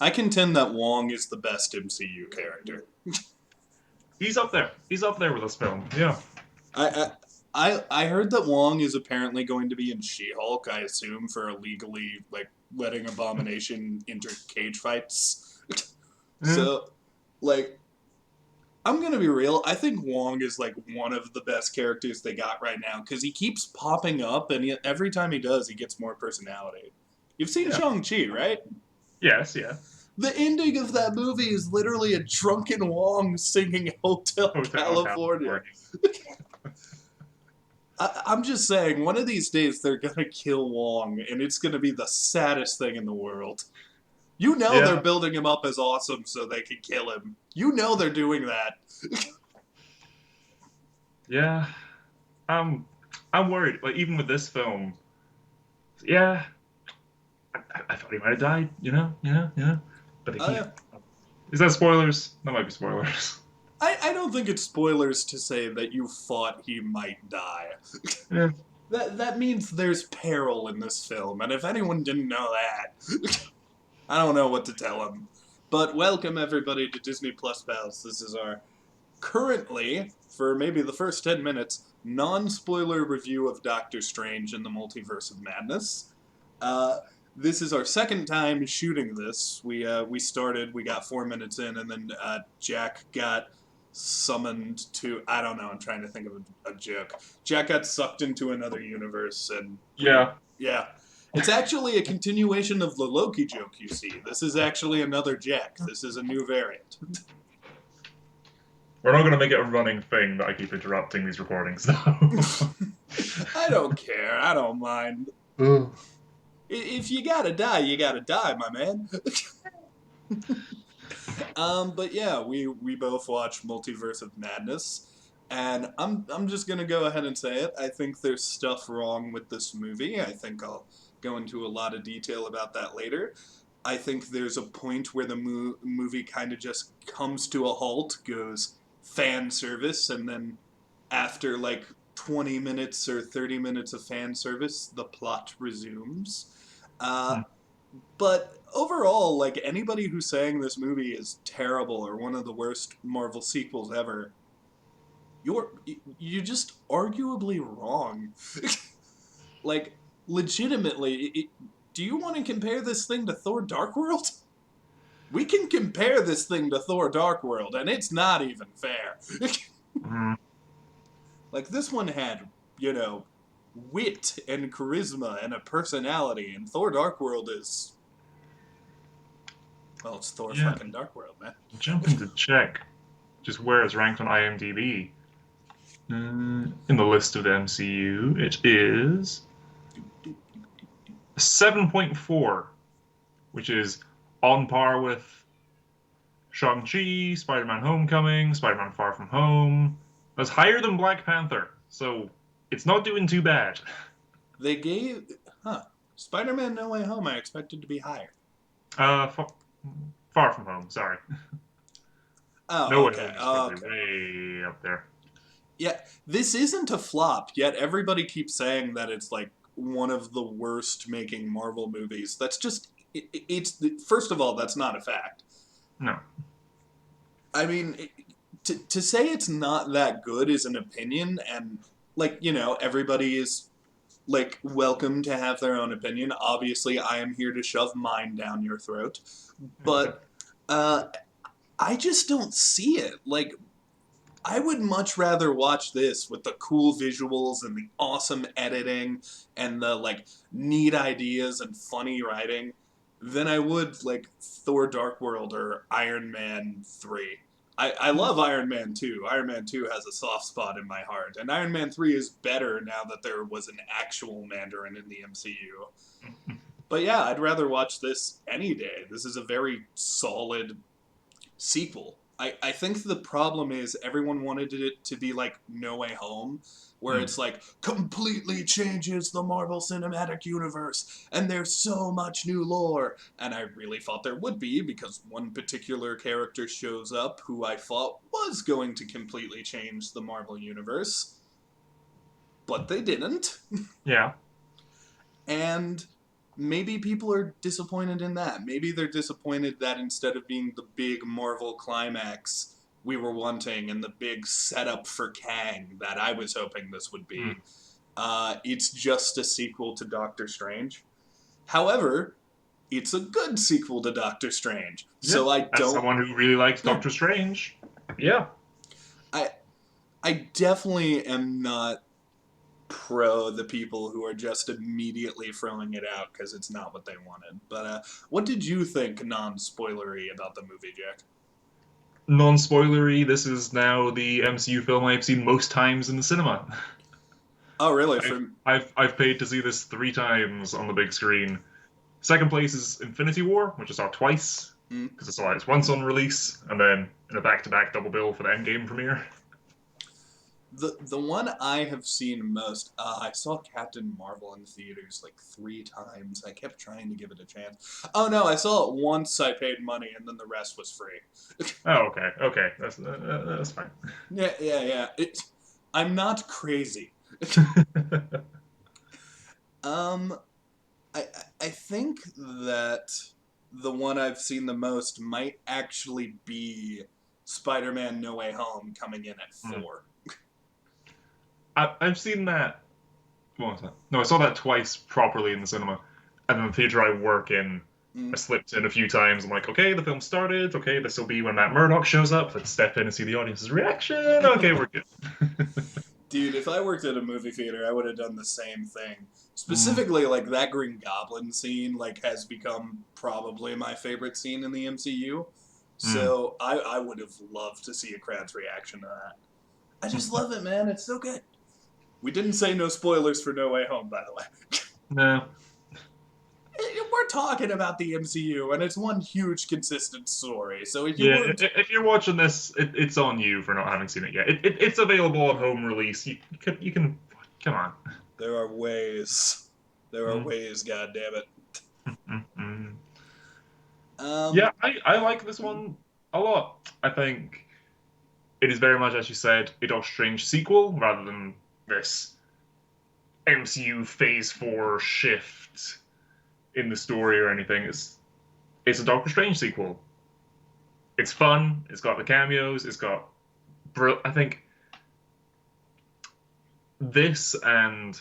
I contend that Wong is the best MCU character. He's up there. He's up there with this film. Yeah. I, I heard that Wong is apparently going to be in She-Hulk, I assume, for illegally, like, letting Abomination enter cage fights. Yeah. So, like, I'm gonna be real. I think Wong is like one of the best characters they got right now because he keeps popping up, and every time he does, he gets more personality. You've seen Yeah. Shang-Chi, right? Yes. Yeah. The ending of that movie is literally a drunken Wong singing Hotel Hotel California. California. I'm just saying, one of these days they're gonna kill Wong, and it's gonna be the saddest thing in the world. You know they're Yeah. building him up as awesome so they can kill him. You know they're doing that. Yeah. Um, I'm worried. Like even with this film, yeah, I thought he might have died. But they keep. Uh, Is that spoilers? That might be spoilers. I don't think it's spoilers to say that you thought he might die. Yeah. That means there's peril in this film, and if anyone didn't know that, I don't know what to tell them. But welcome everybody to Disney Plus Pals. This is our currently, for maybe the first 10 minutes, non-spoiler review of Doctor Strange in the Multiverse of Madness. Uh, this is our second time shooting this. We started, we got 4 minutes in, and then Jack got summoned to, I don't know, I'm trying to think of a joke. Jack got sucked into another universe, and Yeah. yeah. It's actually a continuation of the Loki joke, you see. This is actually another Jack. This is a new variant. We're not going to make it a running thing that I keep interrupting these recordings, though. I don't care. I don't mind. If you gotta die, you gotta die, my man. But yeah, we both watched Multiverse of Madness, and I'm just gonna go ahead and say it. I think there's stuff wrong with this movie. I think I'll go into a lot of detail about that later. I think there's a point where the movie kind of just comes to a halt, goes fan service, and then after like 20 minutes or 30 minutes of fan service, the plot resumes. Uh, but overall, like anybody who's saying this movie is terrible or one of the worst Marvel sequels ever, you're just arguably wrong. Like legitimately, do you want to compare this thing to Thor: Dark World? We can compare this thing to Thor: Dark World, and it's not even fair. Mm. Like this one had, wit and charisma and a personality, and Thor: Dark World is, well, it's Thor Yeah. fucking Dark World, man. Jumping to check just where it's ranked on IMDb. In the list of the MCU, it is 7.4, which is on par with Shang-Chi, Spider-Man Homecoming, Spider-Man Far From Home. That's higher than Black Panther, so it's not doing too bad. They gave, huh? Spider-Man: No Way Home. I expected to be higher. Uh, fa- Far From Home, sorry. No Oh, Way okay. Home is Oh, probably okay. way up there. Yeah, this isn't a flop, yet everybody keeps saying that it's like one of the worst making Marvel movies. That's just, it's, first of all, that's not a fact. No. I mean, to say it's not that good is an opinion, and, like, everybody is, like, welcome to have their own opinion. Obviously, I am here to shove mine down your throat. But, uh, I just don't see it. Like, I would much rather watch this with the cool visuals and the awesome editing and the like neat ideas and funny writing than I would like Thor: Dark World or Iron Man 3. I love Iron Man 2. Iron Man 2 has a soft spot in my heart. And Iron Man 3 is better now that there was an actual Mandarin in the MCU. But yeah, I'd rather watch this any day. This is a very solid sequel. I think the problem is everyone wanted it to be like No Way Home, where Hmm. it's like completely changes the Marvel Cinematic Universe and there's so much new lore. And I really thought there would be because one particular character shows up who I thought was going to completely change the Marvel Universe, but they didn't. Yeah. And maybe people are disappointed in that. Maybe they're disappointed that instead of being the big Marvel climax we were wanting and the big setup for Kang that I was hoping this would be, Mm. it's just a sequel to Doctor Strange. However, it's a good sequel to Doctor Strange. Yeah, So I as don't. someone who really likes Yeah, Doctor Strange, yeah. I I definitely am not pro the people who are just immediately throwing it out because it's not what they wanted. But what did you think, non-spoilery, about the movie, Jack? Non-spoilery, this is now the MCU film I've seen most times in the cinema. Oh, really? I've From I've paid to see this 3 times on the big screen. Second place is Infinity War, which I saw twice mm, because I saw it once on release, and then in a back-to-back double bill for the Endgame premiere. the one I have seen most, I saw Captain Marvel in theaters like 3 times. I kept trying to give it a chance. Oh no, I saw it once. I paid money, and then the rest was free. Oh, okay, okay, that's fine. Yeah, yeah, yeah. I'm not crazy. Um, I think that the one I've seen the most might actually be Spider-Man: No Way Home coming in at Hmm. 4. I've seen that. What was that? No, I saw that twice properly in the cinema, and then the theater I work in, I Mm. slipped in a few times. I'm like, okay, the film started. Okay, this will be when Matt Murdock shows up. Let's step in and see the audience's reaction. Okay, we're good. Dude, if I worked at a movie theater, I would have done the same thing. Mm, Specifically, like that Green Goblin scene, like has become probably my favorite scene in the MCU. mm. So I would have loved to see a crowd's reaction to that. I just love it, man. It's so good. We didn't say no spoilers for No Way Home, by the way. No. We're talking about the MCU, and it's one huge consistent story. So if you Yeah, weren't, if you're watching this, it's on you for not having seen it yet. It's available on home release. You can come on. there are ways. There are Mm, ways. God damn it. mm, mm. Um. Yeah, I like this one a lot. I think it is very much, as you said, a Doctor Strange sequel rather than this MCU Phase 4 shift in the story or anything. It's a Doctor Strange sequel. It's fun. It's got the cameos. It's got I think this and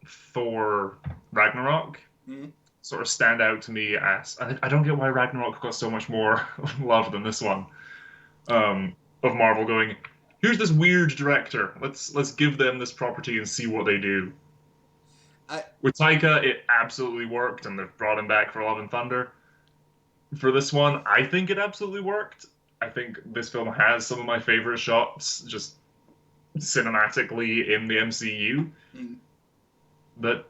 Thor Ragnarok hmm, sort of stand out to me as I don't get why Ragnarok got so much more love than this one. Of Marvel going, here's this weird director. Let's give them this property and see what they do. I With Taika, it absolutely worked, and they've brought him back for Love and Thunder. For this one, I think it absolutely worked. I think this film has some of my favorite shots, just cinematically in the MCU, hmm, but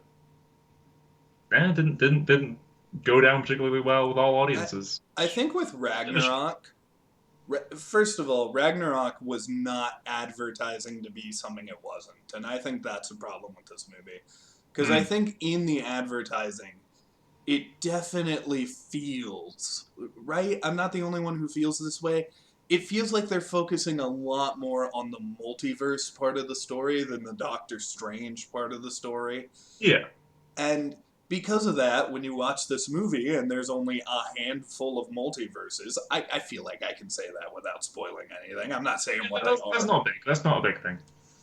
didn't go down particularly well with all I audiences. I think with Bit of a shame. Ragnarok, first of all, Ragnarok was not advertising to be something it wasn't, and I think that's a problem with this movie. Because I Mm, think in the advertising, it definitely feels right. I'm not the only one who feels this way. It feels like they're focusing a lot more on the multiverse part of the story than the Doctor Strange part of the story. yeah, And because of that, when you watch this movie and there's only a handful of multiverses, I feel like I can say that without spoiling anything. I'm not saying what they that's are. not big. That's not a big thing.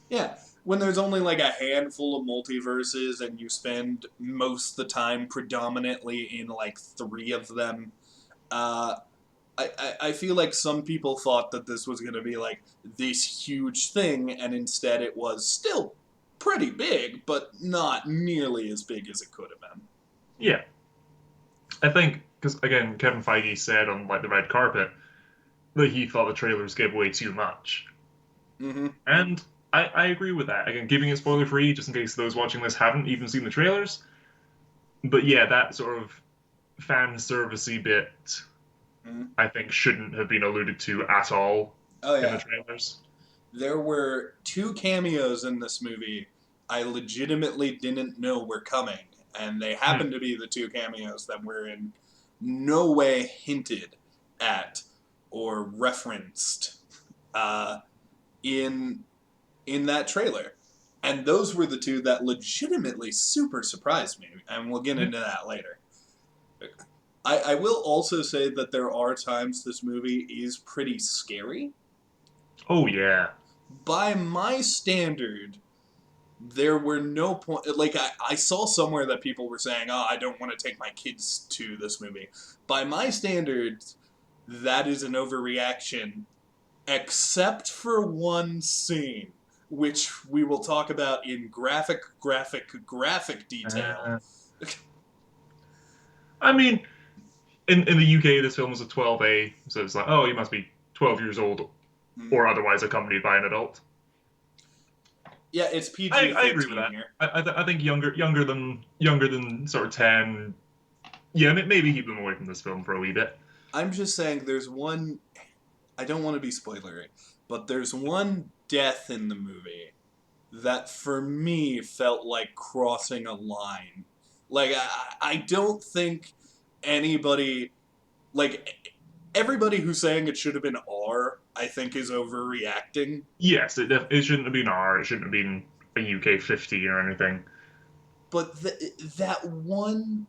Yeah, when there's only like a handful of multiverses and you spend most of the time predominantly in like 3 of them, uh, I feel like some people thought that this was going to be like this huge thing, and instead it was still pretty big, but not nearly as big as it could have been. Yeah, I think because again, Kevin Feige said on like the red carpet that he thought the trailers gave away too much, Mm-hmm. and I agree with that. Again, giving it spoiler free, just in case those watching this haven't even seen the trailers. But yeah, that sort of fan servicey bit, Mm-hmm. I think, shouldn't have been alluded to at all Oh in the yeah, trailers. there were 2 cameos in this movie I legitimately didn't know were coming, and they Hmm. happened to be the 2 cameos that were in no way hinted at or referenced uh, in in that trailer. And those were the two that legitimately super surprised me, and we'll get Yeah. into that later. I will also say that there are times this movie is pretty scary. Oh yeah. By my standard, there were no point. Like, I saw somewhere that people were saying, oh, I don't want to take my kids to this movie. By my standards, that is an overreaction, except for one scene, which we will talk about in graphic detail. Uh, I mean, in the UK, this film was a 12A, so it's like, oh, you must be 12 years old Mm. or otherwise accompanied by an adult. Yeah, it's I, PG I agree with 13 that. here. I think younger than sort of 10. Yeah, maybe keep them away from this film for a wee bit. I'm just saying there's one. I don't want to be spoilery, but there's one death in the movie that for me felt like crossing a line. Like, I don't think anybody. Like, everybody who's saying it should have been R, I think, is overreacting. Yes, it shouldn't have been R. It shouldn't have been a UK 50 or anything. But that one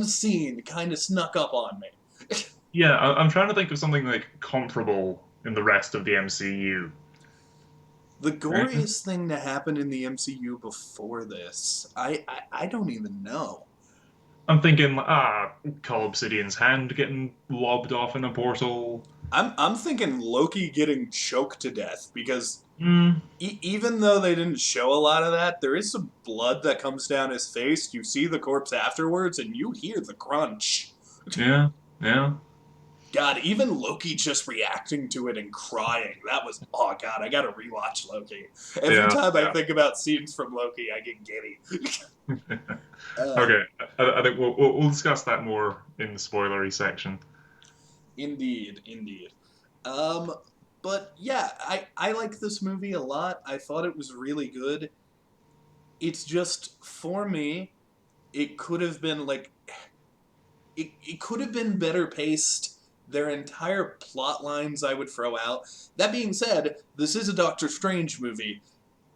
scene kind of snuck up on me. Yeah, I'm trying to think of something like comparable in the rest of the MCU. The Right? goriest thing to happen in the MCU before this, I don't even know. I'm thinking, Cull Obsidian's hand getting lobbed off in a portal. I'm thinking Loki getting choked to death because Hmm. even though they didn't show a lot of that, there is some blood that comes down his face. You see the corpse afterwards, and you hear the crunch. Yeah. Yeah. God, even Loki just reacting to it and crying. That was, oh God, I gotta rewatch Loki. Every Yeah. time I Yeah. think about scenes from Loki, I get giddy. uh, Okay. I think we'll discuss that more in the spoilery section. Indeed, indeed. Um, but yeah, I like this movie a lot. I thought it was really good. It's just, for me, it could have been like, it could have been better paced. Their entire plot lines I would throw out. That being said, this is a Doctor Strange movie.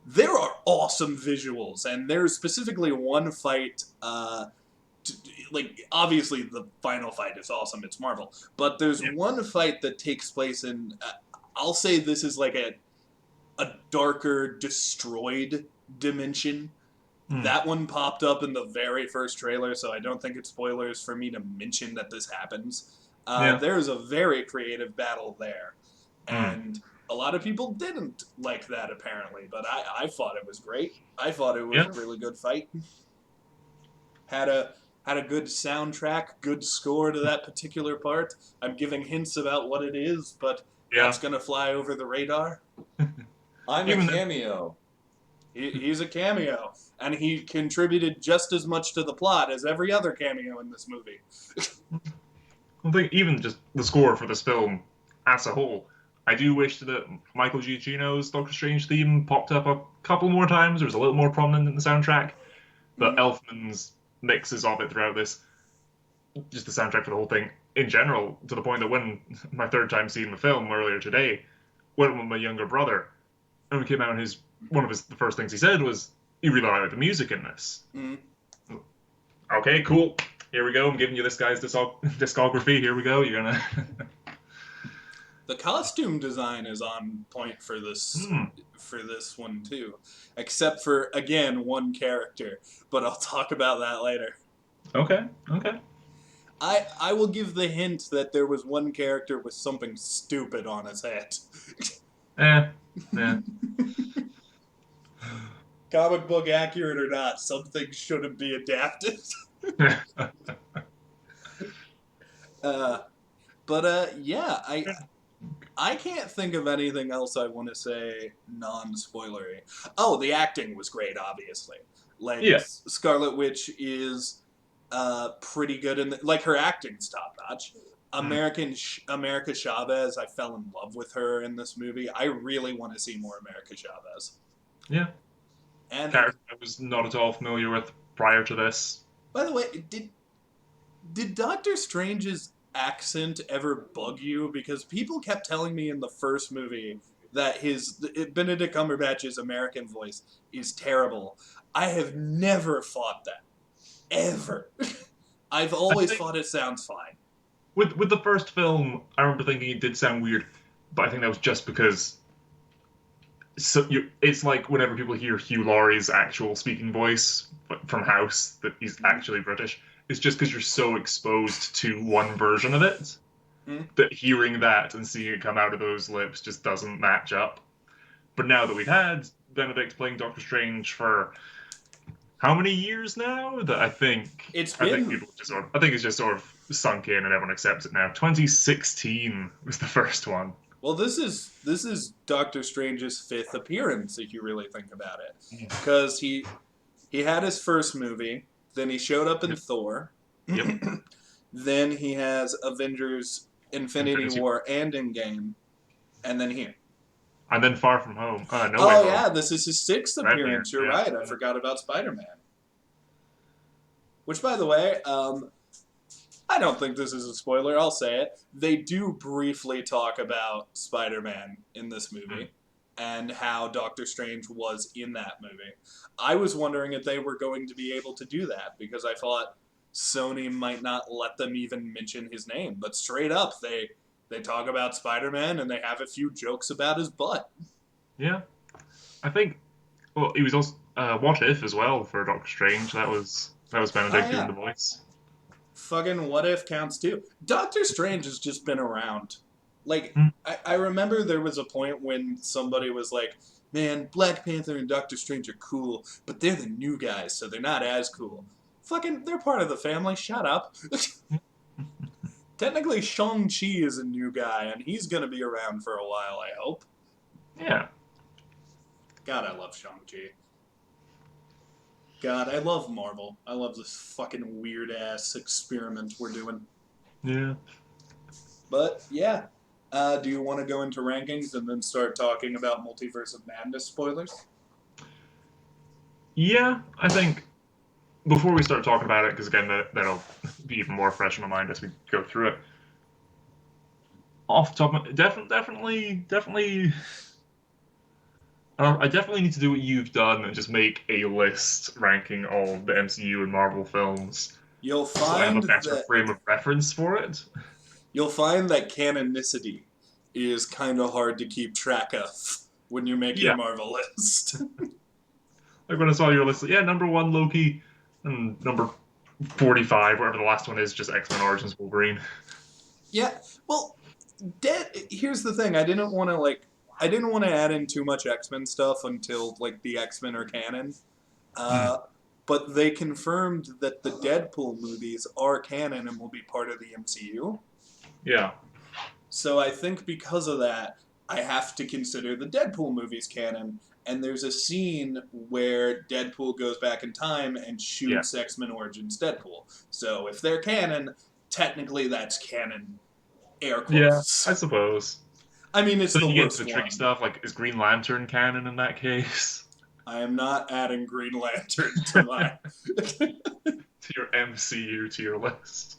There are awesome visuals, and there's specifically one fight. Like, obviously the final fight is awesome. It's Marvel, but there's Yeah. one fight that takes place in. I'll say this is like a darker, destroyed dimension. Hmm. That one popped up in the very first trailer, so I don't think it's spoilers for me to mention that this happens. Yeah. There's a very creative battle there, Hmm. and a lot of people didn't like that apparently, but I thought it was great. I thought it was Yeah. a really good fight. Had a good soundtrack, good score to that particular part. I'm giving hints about what it is, but that's Yeah. gonna fly over the radar. I'm a Even then, cameo. He's a cameo, and he contributed just as much to the plot as every other cameo in this movie. I think even just the score for this film as a whole, I do wish that Michael Giacchino's Doctor Strange theme popped up a couple more times, or was a little more prominent in the soundtrack. But Mm. Elfman's mixes of it throughout this, just the soundtrack for the whole thing in general, to the point that when my third time seeing the film earlier today, went with my younger brother, and we came out, and the first things he said was, "You really like the music in this." Mm. Okay, cool. Here we go. I'm giving you this guy's discography. Here we go. You're gonna. The costume design is on point Hmm. for this one too, except for again one character. But I'll talk about that later. Okay. Okay. I will give the hint that there was one character with something stupid on his head. Eh. Yeah. Comic book accurate or not, something shouldn't be adapted. uh, but yeah, I can't think of anything else I want to say non-spoilery. Oh, the acting was great, obviously. Like, Yeah. Scarlet Witch is pretty good, and like her acting's top notch. Mm. America Chavez, I fell in love with her in this movie. I really want to see more America Chavez. Yeah. And Character I was not at all familiar with prior to this. by the way, did Doctor Strange's accent ever bug you? Because people kept telling me in the first movie that Benedict Cumberbatch's American voice is terrible. I have never thought that ever. I've I always think thought it sounds fine. with the first film, I remember thinking it did sound weird, but I think that was just because it's like whenever people hear Hugh Laurie's actual speaking voice from House that he's actually British, it's just because you're so exposed to one version of it Hmm? that hearing that and seeing it come out of those lips just doesn't match up. But now that we've had Benedict playing Doctor Strange for how many years now, that It's I think been people just sort of, I think it's just sort of sunk in and everyone accepts it now. 2016 was the first one. well. This is Doctor Strange's fifth appearance, if you really think about it, Yeah. because he had his first movie, then he showed up in Yep. Thor, Yep. then he has Avengers: Infinity Infinity War. War and Endgame, and then here. And then Far From Home. No Way Oh Home. yeah, this is his sixth Right here. appearance. You're Yeah. right. I forgot about Spider-Man. Which, by the way, I don't think this is a spoiler. I'll say it. They do briefly talk about Spider-Man in this movie and how Doctor Strange was in that movie. I was wondering if they were going to be able to do that because I thought Sony might not let them even mention his name. But straight up, they talk about Spider-Man and they have a few jokes about his butt. Yeah. I think. Well, he was also What If as well for Doctor Strange. That was Oh Benedict doing yeah, the voice. fucking What If counts too. Doctor Strange has just been around. Like, Hmm. I remember there was a point when somebody was like, man, Black Panther and Doctor Strange are cool, but they're the new guys, so they're not as cool. Fucking, they're part of the family, shut up. Technically, Shang-Chi is a new guy, and he's gonna be around for a while, I hope. Yeah. God, I love Shang-Chi. God, I love Marvel. I love this fucking weird ass experiment we're doing. Yeah. But yeah, do you want to go into rankings and then start talking about Multiverse of Madness spoilers? Yeah. I think before we start talking about it, because again, that'll be even more fresh in my mind as we go through it. Off the top, definitely. I definitely need to do what you've done and just make a list ranking all the MCU and Marvel films, You'll so I have a find better that frame of reference for it. you'll find that canonicity is kind of hard to keep track of when you make your Yeah, Marvel list. like when I saw your list, yeah, number one Loki, and number 45, whatever the last one is, just X-Men Origins Wolverine. Yeah, well, here's the thing. I didn't want to add in too much X-Men stuff until like the X-Men are canon. Mm, Uh, but they confirmed that the Deadpool movies are canon and will be part of the MCU. yeah, So I think because of that, I have to consider the Deadpool movies canon. And there's a scene where Deadpool goes back in time and yeah, shoots X-Men Origins Deadpool. So if they're canon, technically that's canon, air yeah. I quotes. suppose. I mean, it's So the you get into worst the tricky one. stuff, like is Green Lantern canon in that case? I am not adding Green Lantern to To my. your MCU to your list.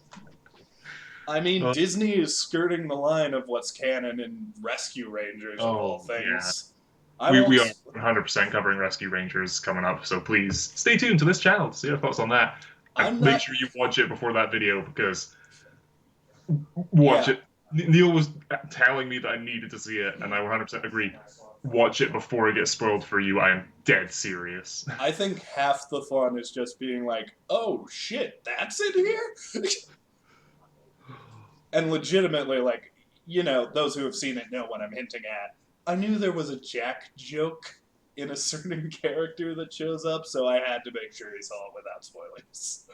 I mean, Uh, Disney is skirting the line of what's canon in Rescue Rangers, of all oh yeah. things. I We won't. are 100% covering Rescue Rangers coming up, so please stay tuned to this channel to see our thoughts on that. And I'm make not. sure you watch it before that video because watch Yeah, it. Neil was telling me that I needed to see it, and I 100% agree. Watch it before it gets spoiled for you. I am dead serious. I think half the fun is just being like, "Oh shit, that's in here," and legitimately, like, those who have seen it know what I'm hinting at. I knew there was a Jack joke in a certain character that shows up, so I had to make sure he saw it without spoilers.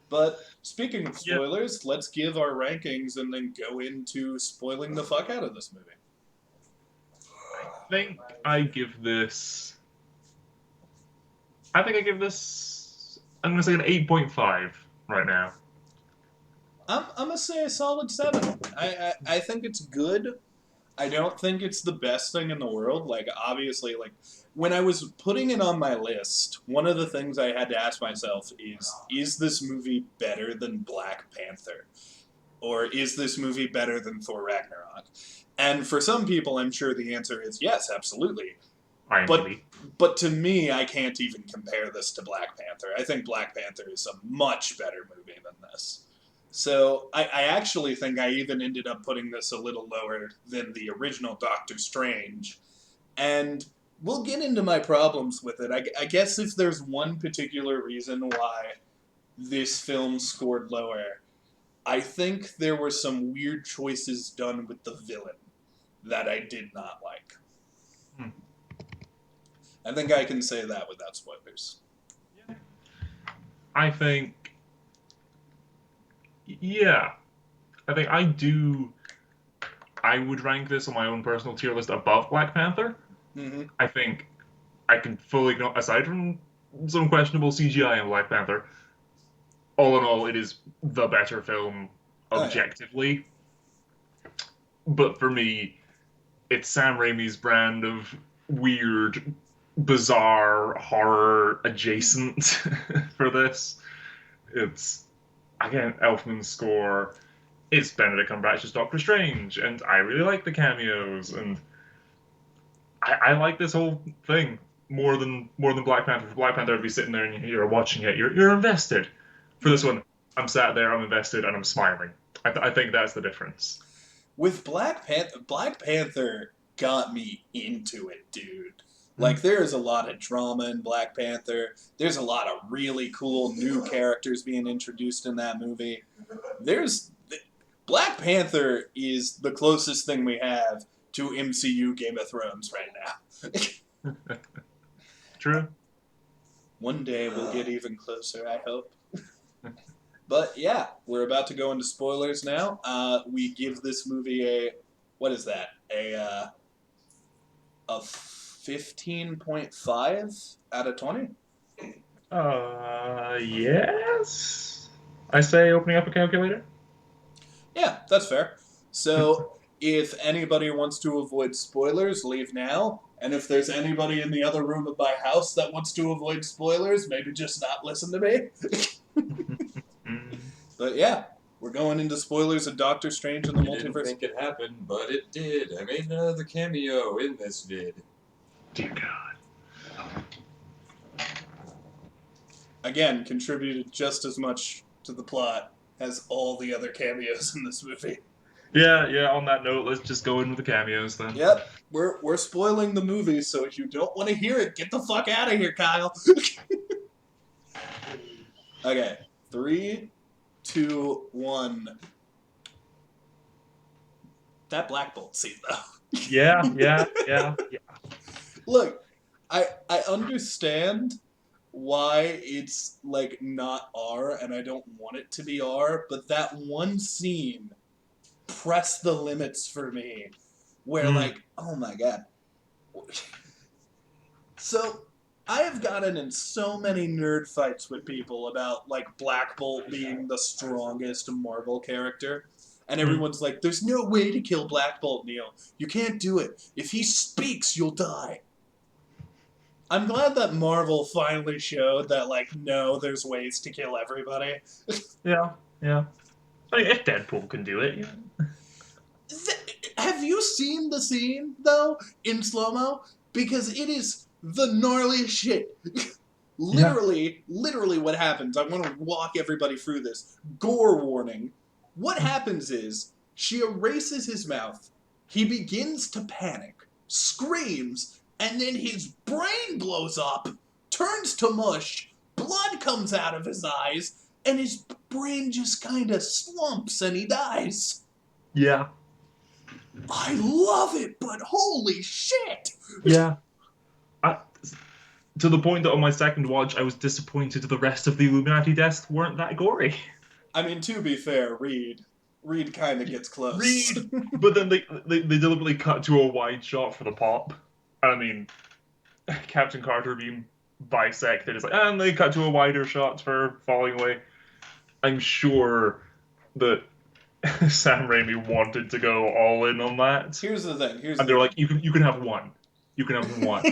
But speaking of Yeah, spoilers, let's give our rankings and then go into spoiling the fuck out of this movie. I think I give this. I think I give this. I'm gonna say an 8.5 right now. I'm gonna say a solid 7. I think it's good. I don't think it's the best thing in the world. Like, obviously, like, when I was putting it on my list, one of the things I had to ask myself is this movie better than Black Panther? Or is this movie better than Thor Ragnarok? And for some people, I'm sure the answer is yes, absolutely. But IMDb. but to me, I can't even compare this to Black Panther. I think Black Panther is a much better movie than this. So I actually think I even ended up putting this a little lower than the original Doctor Strange. And we'll get into my problems with it. I guess if there's one particular reason why this film scored lower, I think there were some weird choices done with the villain that I did not like. Hmm. I think I can say that without spoilers. Yeah. I think, yeah, I think I do. I would rank this on my own personal tier list above Black Panther. Mm-hmm. I think I can fully ignore, aside from some questionable CGI in Black Panther, all in all, it is the better film Oh yeah. objectively. But for me, it's Sam Raimi's brand of weird, bizarre horror adjacent for this. It's again Elfman's score. It's Benedict Cumberbatch's Doctor Strange, and I really like the cameos, and I like this whole thing more than Black Panther. For Black Panther, to be sitting there and you're watching it, you're invested. For this one, I'm sat there, I'm invested, and I'm smiling. I think that's the difference. With Black Panther got me into it, dude. Mm. Like there is a lot of drama in Black Panther. There's a lot of really cool new characters being introduced in that movie. There's Black Panther is the closest thing we have to MCU Game of Thrones right now. True. One day we'll get even closer, I hope. But yeah, we're about to go into spoilers now. We give this movie what is that? A 15.5 out of 20. Yes. I say opening up a calculator. Yeah, that's fair. So if anybody wants to avoid spoilers, leave now. And if there's anybody in the other room of my house that wants to avoid spoilers, maybe just not listen to me. But yeah, we're going into spoilers of Doctor Strange and the I didn't Multiverse. think it happened, but it did. I made another cameo in this vid. Dear God. Again, contributed just as much to the plot as all the other cameos in this movie. Yeah. On that note, let's just go in with the cameos then. Yep, we're spoiling the movie, so if you don't want to hear it, get the fuck out of here, Kyle. Okay, 3, 2, 1. That Black Bolt scene, though. Yeah. Look, I understand why it's like not R, and I don't want it to be R, but that one scene pressed the limits for me, where like, oh my god. So I have gotten in so many nerd fights with people about like Black Bolt being the strongest Marvel character. And everyone's like, there's no way to kill Black Bolt, Neil. You can't do it. If he speaks, you'll die. I'm glad that Marvel finally showed that, like, no, there's ways to kill everybody. Yeah. I mean, if Deadpool can do it, yeah. Have you seen the scene, though, in slow-mo? Because it is the gnarliest shit. Literally what happens. I want to walk everybody through this. Gore warning. What happens is, she erases his mouth, he begins to panic, screams, and then his brain blows up, turns to mush, blood comes out of his eyes, and his brain just kind of slumps and he dies. Yeah. I love it, but holy shit! Yeah. To the point that on my second watch, I was disappointed the rest of the Illuminati deaths weren't that gory. I mean, to be fair, Reed kind of gets close. But then they deliberately cut to a wide shot for the pop. I mean, Captain Carter being bisected is like, and they cut to a wider shot for falling away. I'm sure that Sam Raimi wanted to go all in on that. Here's the thing. And they're like, you can have one. You can have one.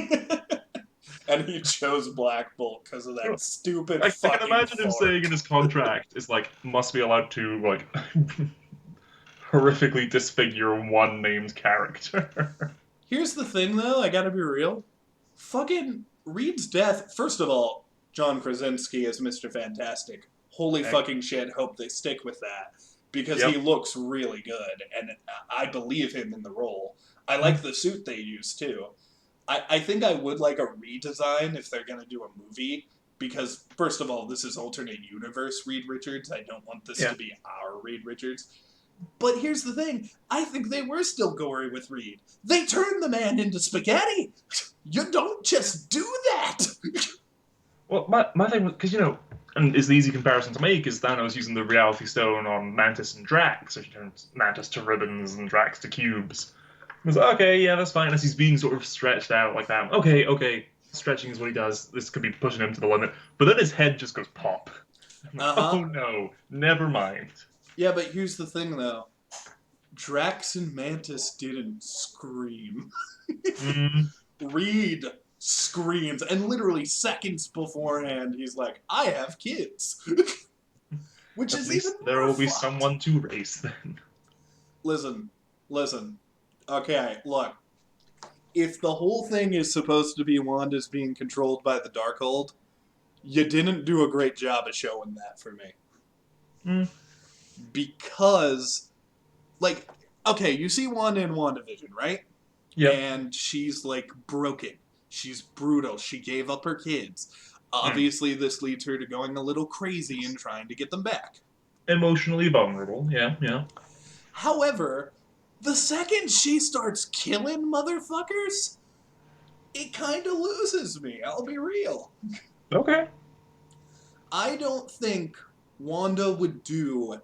And he chose Black Bolt because of that stupid I fucking can imagine him fart. saying in his contract is like, must be allowed to like horrifically disfigure one named character. Here's the thing, though. I gotta be real. Fucking Reed's death. First of all, John Krasinski as Mr. Fantastic. Holy Heck, fucking shit! Hope they stick with that because he yep. looks really good, and I believe him in the role. I like the suit they use too. I think I would like a redesign if they're gonna do a movie because first of all, this is alternate universe Reed Richards. I don't want this Yeah. to be our Reed Richards. But here's the thing: I think they were still gory with Reed. They turned the man into spaghetti. You don't just do that. Well, my thing was, because, and is the easy comparison to make is Thanos using the Reality Stone on Mantis and Drax, so he turns Mantis to ribbons and Drax to cubes. It was like, okay, yeah, that's fine, as he's being sort of stretched out like that. Okay, stretching is what he does. This could be pushing him to the limit. But then his head just goes pop. Oh no, never mind. Yeah, but here's the thing, though. Drax and Mantis didn't scream. Mm, Reed screams, and literally seconds beforehand, he's like, "I have kids," which at is least even there more will be fucked. someone to race then. Listen. Okay, look. If the whole thing is supposed to be Wanda's being controlled by the Darkhold, you didn't do a great job of showing that for me. Mm, Because, like, okay, you see Wanda in WandaVision, right? yep. And she's, like, broken. She's brutal. She gave up her kids. Mm. Obviously, this leads her to going a little crazy and trying to get them back. Emotionally vulnerable, yeah. However, the second she starts killing motherfuckers, it kind of loses me. I'll be real. Okay. I don't think Wanda would do.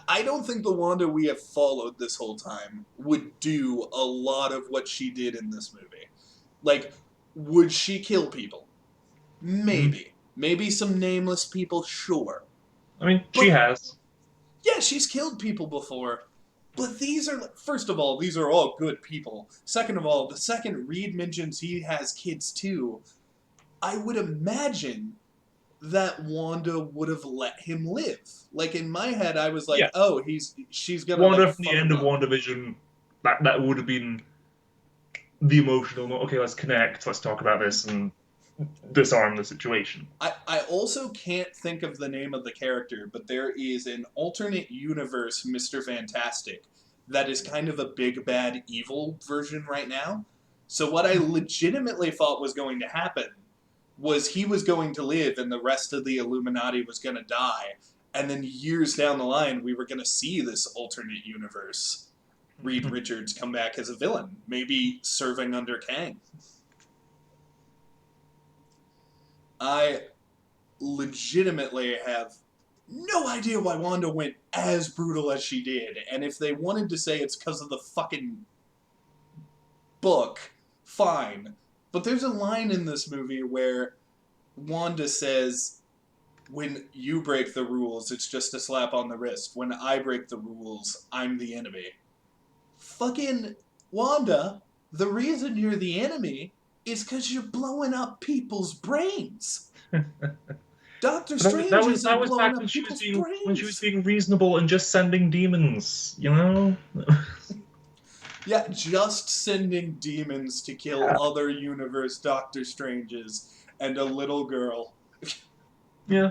I don't think the Wanda we have followed this whole time would do a lot of what she did in this movie. Like, would she kill people? Mm. Maybe. Maybe some nameless people, sure. I mean, she But has. yeah, she's killed people before. But these are, first of all, these are all good people. Second of all, the second Reed mentions he has kids too, I would imagine that Wanda would have let him live. Like in my head, I was like, Yeah. oh, she's gonna like Wanda from the fuck end him of up. WandaVision, that would have been the emotional, okay, let's connect, let's talk about this and disarm the situation. I also can't think of the name of the character, but there is an alternate universe Mr. Fantastic that is kind of a big bad evil version right now. So what I legitimately thought was going to happen was he was going to live and the rest of the Illuminati was going to die. And then years down the line, we were going to see this alternate universe Reed Richards come back as a villain, maybe serving under Kang. I legitimately have no idea why Wanda went as brutal as she did. And if they wanted to say it's because of the fucking book, fine. But there's a line in this movie where Wanda says, when you break the rules, it's just a slap on the wrist. When I break the rules, I'm the enemy. Fucking Wanda, the reason you're the enemy is because you're blowing up people's brains. Doctor Strange That isn't was blowing back up people's when she was brains. being reasonable and just sending demons, you know? Yeah, just sending demons to kill other universe Doctor Stranges and a little girl. Yeah.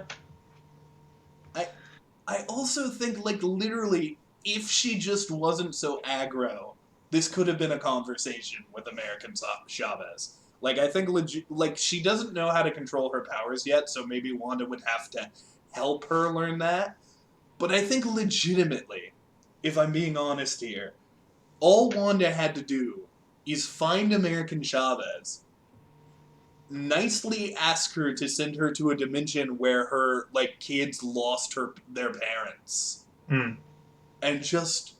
I also think, like, literally, if she just wasn't so aggro, this could have been a conversation with American Chavez. Like, I think, like, she doesn't know how to control her powers yet, so maybe Wanda would have to help her learn that. But I think, legitimately, if I'm being honest here, all Wanda had to do is find American Chavez, nicely ask her to send her to a dimension where her like kids lost their parents Mm. and just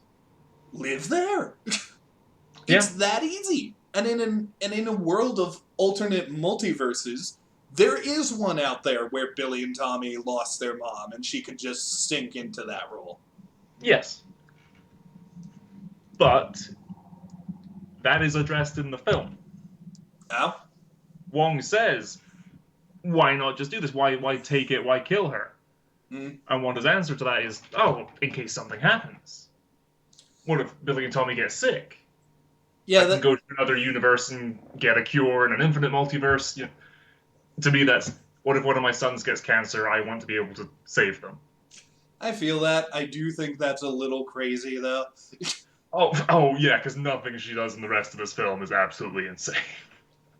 live there. It's Yeah. that easy. And in a world of alternate multiverses, there is one out there where Billy and Tommy lost their mom and she could just sink into that role. Yes. But that is addressed in the film. Oh? Wong says, why not just do this? Why take it? Why kill her? Mm. And Wanda's answer to that is, oh, in case something happens. what if Billy and Tommy get sick? Yeah, I can that go to another universe and get a cure in an infinite multiverse. To me, that's what if one of my sons gets cancer? I want to be able to save them. I feel that. I do think that's a little crazy though. Oh yeah, because nothing she does in the rest of this film is absolutely insane.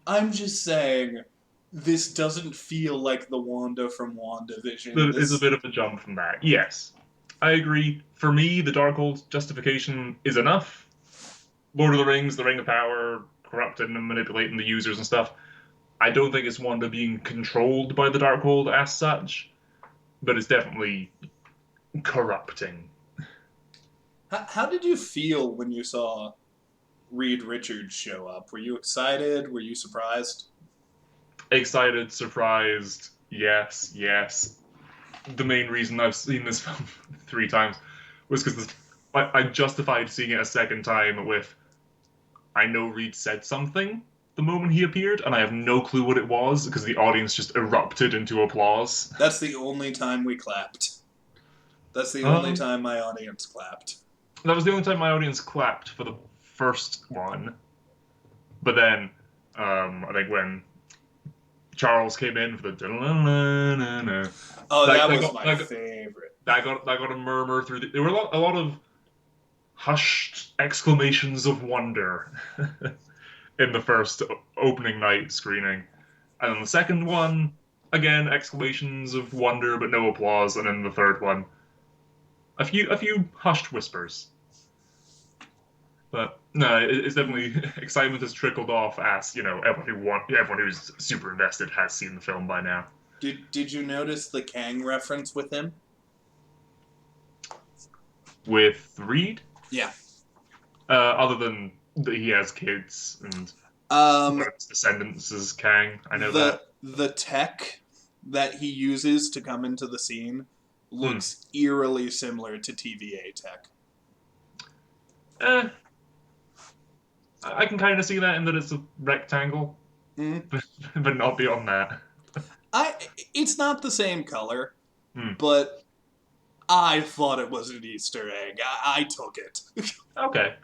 I'm just saying, this doesn't feel like the Wanda from WandaVision. It's a This, bit of a jump from that. Yes, I agree. For me, the Darkhold justification is enough. Lord of the Rings, the Ring of Power, corrupting and manipulating the users and stuff. I don't think it's Wanda being controlled by the Darkhold as such, but it's definitely corrupting. how did you feel when you saw Reed Richards show up? Were you excited? Were you surprised? Excited, surprised, yes, yes. The main reason I've seen this film 3 times was because I justified seeing it a second time with I know Reed said something the moment he appeared, and I have no clue what it was because the audience just erupted into applause. That's the only time we clapped. That's the only Um, time my audience clapped. that was the only time my audience clapped for the first one, but then I think when Charles came in for the Oh, that that that was got my that got, favorite. that got a murmur through. There were a lot of hushed exclamations of wonder in the first opening night screening. And then the second one, again, exclamations of wonder but no applause. And then the third one, a few hushed whispers. But no, it's definitely excitement has trickled off as everyone who's super invested has seen the film by now. Did you notice the Kang reference with him? With Reed, Yeah. other than that he has kids and Um, one of his descendants is Kang, I know the that. the tech that he uses to come into the scene Hmm. looks eerily similar to TVA tech. Eh, I can kind of see that in that it's a rectangle, Mm. but not beyond that. I it's not the same color, Hmm. but I thought it was an Easter egg. I took it. Okay.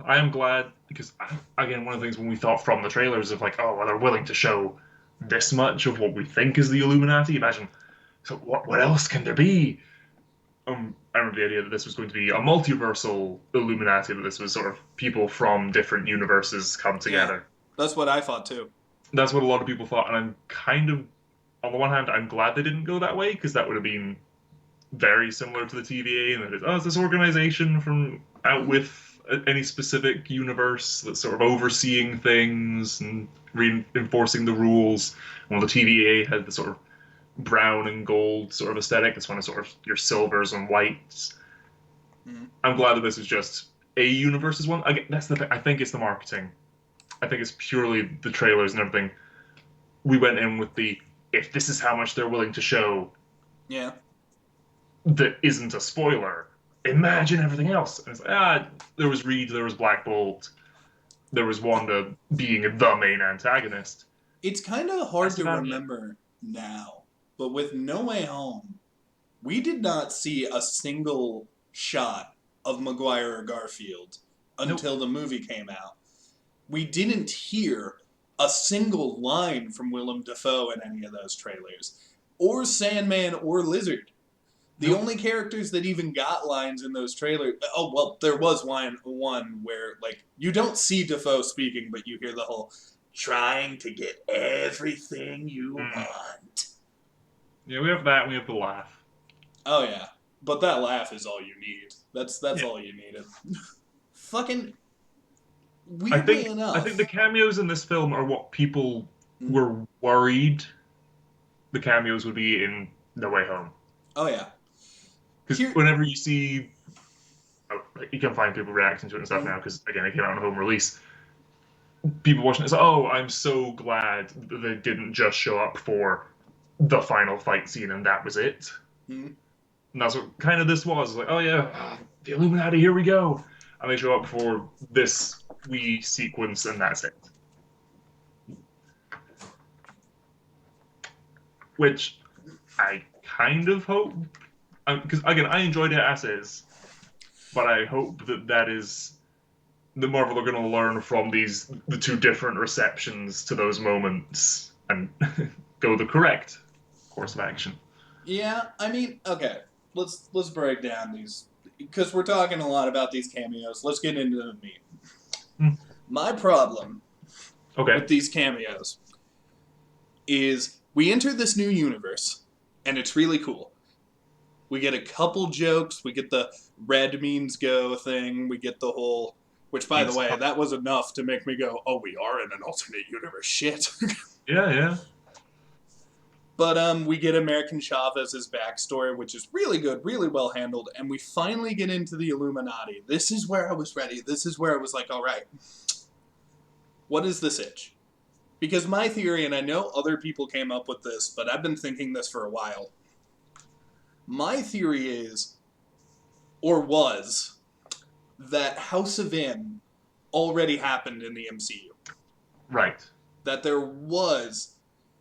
I am glad because again, one of the things when we thought from the trailers of like, oh, well, they're willing to show this much of what we think is the Illuminati. Imagine, so what else can there be? I remember the idea that this was going to be a multiversal Illuminati, that this was sort of people from different universes come Yeah, together. that's what I thought too. That's what a lot of people thought, and I'm kind of, on the one hand, I'm glad they didn't go that way because that would have been very similar to the TVA, and that it's this organization from out with any specific universe that's sort of overseeing things and reinforcing the rules. While the TVA had the sort of brown and gold sort of aesthetic, this one is sort of your silvers and whites. Mm. I'm glad that this is just a universe as one. Again, that's the thing. I think it's the marketing. I think it's purely the trailers and everything. We went in with the if this is how much they're willing to show, Yeah. that isn't a spoiler. Imagine everything else. And it's like, there was Reed, there was Black Bolt, there was Wanda being the main antagonist. It's kind of hard That's to about it. remember now, but with No Way Home, we did not see a single shot of Maguire or Garfield Nope. until the movie came out. We didn't hear a single line from Willem Dafoe in any of those trailers, or Sandman or Lizard. The Nope. only characters that even got lines in those trailers. Oh well, there was one where like you don't see Dafoe speaking, but you hear the whole "trying to get everything you Mm. want." Yeah, we have that. We have the laugh. Oh yeah, but that laugh is all you need. That's Yeah. all you needed. Fucking I weirdly think I think the enough. cameos in this film are what people Mm. were worried the cameos would be in No Way Home. Oh yeah. Because Here. whenever you see, you can find people reacting to it and stuff Mm. now. Because again, it came out on home release. People watching it say, "Oh, I'm so glad that they didn't just show up for the final fight scene and that was it." Mm. And that's what kind of this was. Like, oh yeah, the Illuminati, here we go. And they show up for this wee sequence and that's it. Which I kind of hope, because again, I enjoyed it as is. but I hope that is the Marvel are going to learn from the two different receptions to those moments and go the correct course of action. Yeah, I mean, okay. Let's break down these because we're talking a lot about these cameos. Let's get into the meat. Hmm. My problem Okay. with these cameos is we enter this new universe and it's really cool. We get a couple jokes, we get the red means go thing, we get the whole which by the It's way, that was enough to make me go, "Oh, we are in an alternate universe." Shit. yeah, yeah. But we get American Chavez's backstory, which is really good, really well handled, and we finally get into the Illuminati. This is where I was ready. This is where I was like, all right, what is this itch? Because my theory, and I know other people came up with this, but I've been thinking this for a while. My theory is, or was, that House of M already happened in the MCU. Right. That there was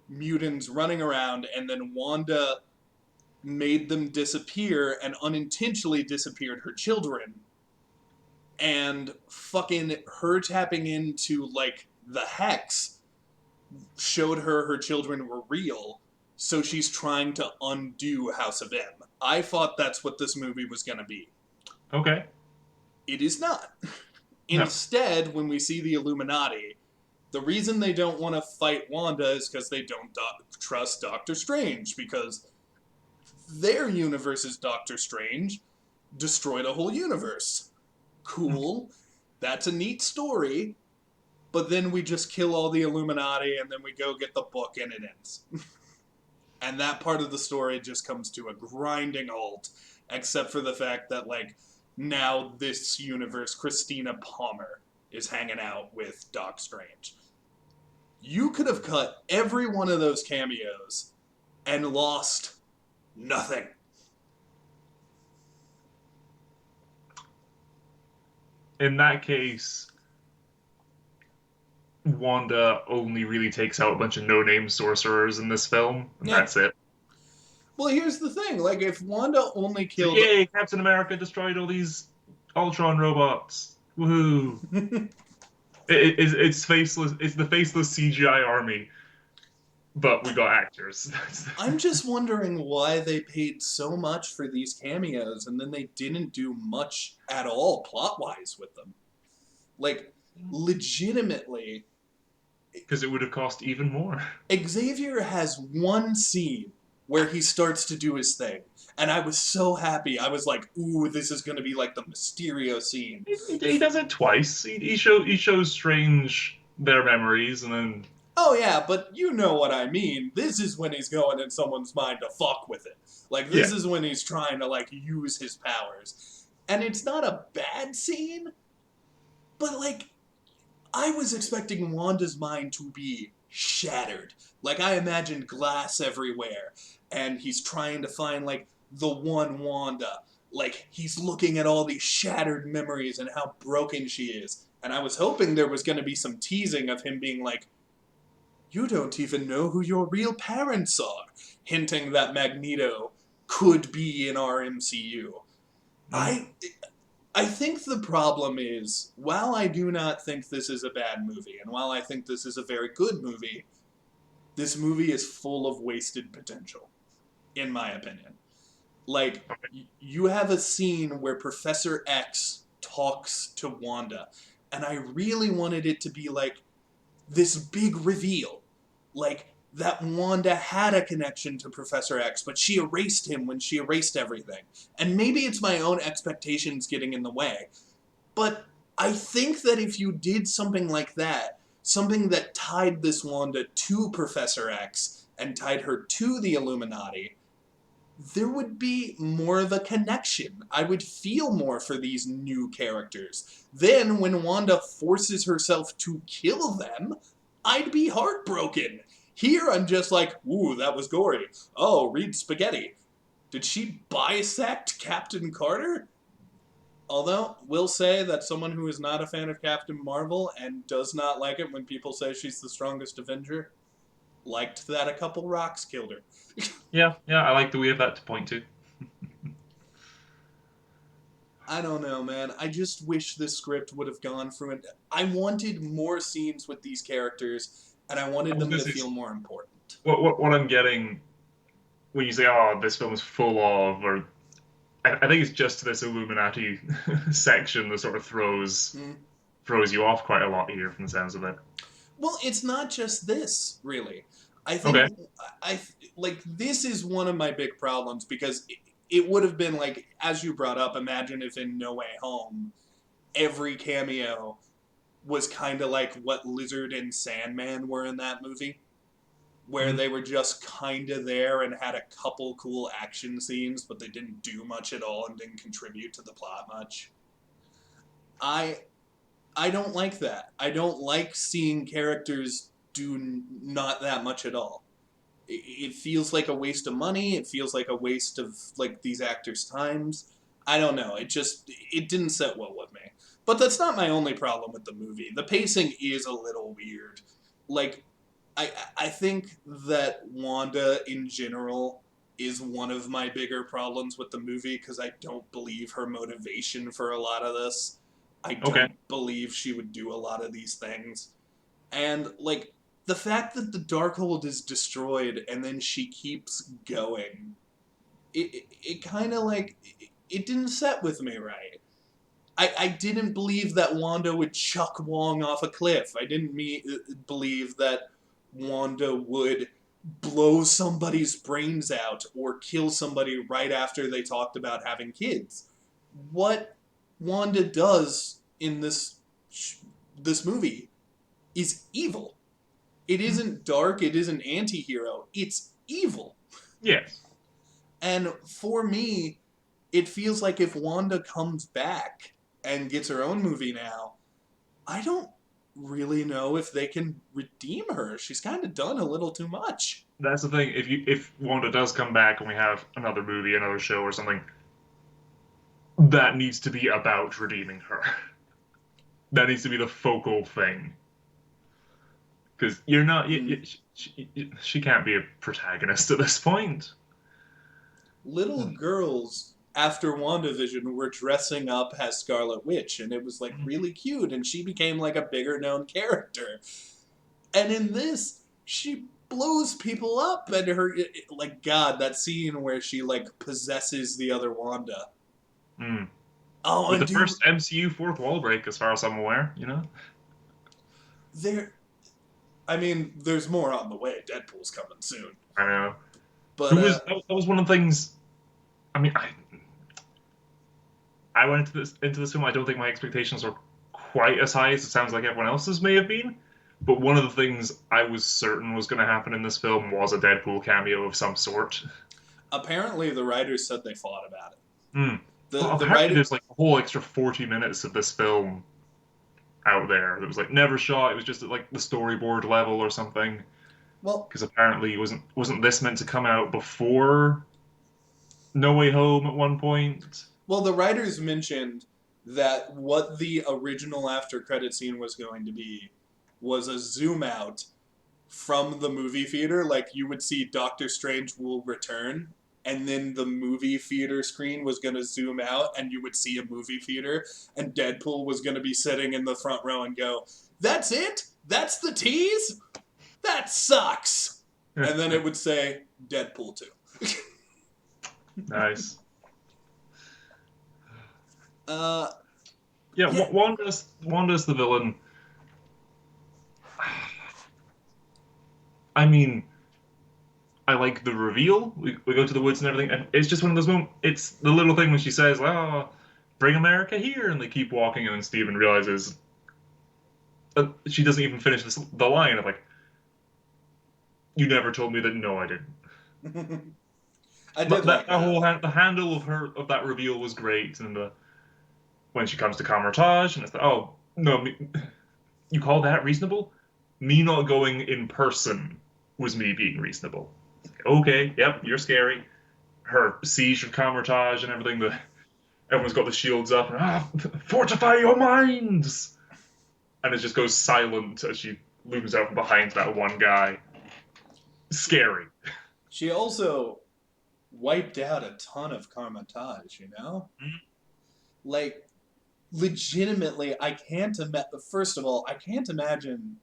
mutants running around, and then Wanda made them disappear and unintentionally disappeared her children. And fucking her tapping into, like, the hex showed her children were real, so she's trying to undo House of M. I thought that's what this movie was gonna be. Okay. It is not. No. Instead, when we see the Illuminati, the reason they don't want to fight Wanda is because they don't trust Doctor Strange, because their universe is Doctor Strange destroyed a whole universe. Cool. That's a neat story. But then we just kill all the Illuminati and then we go get the book and it ends. And that part of the story just comes to a grinding halt, except for the fact that, like, now this universe, Christina Palmer is hanging out with Doc Strange. You could have cut every one of those cameos and lost nothing. In that case, Wanda only really takes out a bunch of no-name sorcerers in this film, and Yeah. that's it. Well, here's the thing. Like, if Wanda only It's like, killed... yay, Captain America destroyed all these Ultron robots. Woohoo. It's faceless. It's the faceless CGI army, but we got actors. I'm just wondering why they paid so much for these cameos and then they didn't do much at all plot-wise with them. Like, legitimately, Because it would have cost even more. Xavier has one scene where he starts to do his thing. And I was so happy. I was like, ooh, this is going to be like the Mysterio scene. He does it twice. He shows Strange their memories, and then Oh, yeah, but you know what I mean. This is when he's going in someone's mind to fuck with it. Like, this is when he's trying to, like, use his powers. And it's not a bad scene, but, like, I was expecting Wanda's mind to be shattered. Like, I imagined glass everywhere, and he's trying to find, like, the one Wanda. Like, he's looking at all these shattered memories and how broken she is. And I was hoping there was going to be some teasing of him being like, you don't even know who your real parents are, hinting that Magneto could be in our MCU. I think the problem is, while I do not think this is a bad movie, and while I think this is a very good movie, this movie is full of wasted potential, in my opinion. Like, you have a scene where Professor X talks to Wanda, and I really wanted it to be like this big reveal. Like, that Wanda had a connection to Professor X, but she erased him when she erased everything. And maybe it's my own expectations getting in the way. But I think that if you did something like that, something that tied this Wanda to Professor X and tied her to the Illuminati, there would be more of a connection. I would feel more for these new characters. Then, when Wanda forces herself to kill them, I'd be heartbroken. Here, I'm just like, ooh, that was gory. Oh, read spaghetti. Did she bisect Captain Carter? Although, will say that someone who is not a fan of Captain Marvel and does not like it when people say she's the strongest Avenger, liked that a couple rocks killed her. yeah, I like that we have that to point to. I don't know, man. I just wish the script would have gone through it. I wanted more scenes with these characters, and I I wanted was them gonna to say, feel more important. what I'm getting when you say, "Oh, this film is full of," or I think it's just this Illuminati section that sort of Mm. throws you off quite a lot here, from the sounds of it. Well, it's not just this, really. I Okay, think I like this is one of my big problems because it would have been like as you brought up. Imagine if in No Way Home every cameo was kind of like what Lizard and Sandman were in that movie, where mm, they were just kind of there and had a couple cool action scenes, but they didn't do much at all and didn't contribute to the plot much. I I don't like that. I don't like seeing characters do not that much at all. It feels like a waste of money. It feels like a waste of like these actors' times. I don't know. It didn't sit well with me. But that's not my only problem with the movie. The pacing is a little weird. Like I think that Wanda in general is one of my bigger problems with the movie because I don't believe her motivation for a lot of this. I okay. don't believe she would do a lot of these things. And like the fact that the Darkhold is destroyed and then she keeps going, it kind of like it didn't set with me right. I didn't believe that Wanda would chuck Wong off a cliff. I didn't believe that Wanda would blow somebody's brains out or kill somebody right after they talked about having kids. What Wanda does in this movie is evil. It Mm, isn't dark, it isn't anti-hero, it's evil. yes, And for me, it feels like if Wanda comes back and gets her own movie now, I don't really know if they can redeem her. She's kind of done a little too much. that's the thing. If Wanda does come back and we have another movie, another show, or something, that needs to be about redeeming her. That needs to be the focal thing. Because you're not, Mm. she can't be a protagonist at this point. Little Mm. girls after WandaVision were dressing up as Scarlet Witch, and it was like really cute, and she became like a bigger known character. And in this, she blows people up, and like God, that scene where she like possesses the other Wanda. Mm. Oh, With and the dude, first MCU fourth wall break, as far as I'm aware, you know. there. I mean, there's more on the way. Deadpool's coming soon, I know. but Who was that was one of the things. I mean, I went into this film. I don't think my expectations were quite as high as it sounds like everyone else's may have been. But one of the things I was certain was going to happen in this film was a Deadpool cameo of some sort. apparently the writers said they thought about it. Mm. Well, The apparently writer, there's like a whole extra 40 minutes of this film out there that was like never shot. It was just at like the storyboard level or something. well, Because apparently wasn't this meant to come out before No Way Home at one point? the writers mentioned that what the original after credit scene was going to be was a zoom out from the movie theater. Like you would see Doctor Strange will return, and then the movie theater screen was going to zoom out, and you would see a movie theater, and Deadpool was going to be sitting in the front row and go, "That's it? That's the tease? That sucks." And then it would say Deadpool 2. Nice. uh, Yeah, yeah, Wanda's the villain. I mean, I like the reveal. We go to the woods and everything, and it's just one of those moments. It's the little thing when she says, "Oh, bring America here," and they keep walking, and then Steven realizes she doesn't even finish the line of like, "You never told me that." No, I didn't. I But did like that that. whole the handle of that reveal was great, and when she comes to Camertage, and it's like, "Oh no, you call that reasonable? Me not going in person was me being reasonable." Okay, yep, you're scary. Her siege of Camertage and everything. Everyone's got the shields up. And, fortify your minds. And it just goes silent as she looms out from behind that one guy. Scary. She also wiped out a ton of Carmitage, you know? Like, legitimately, I can't imagine. First of all, I can't imagine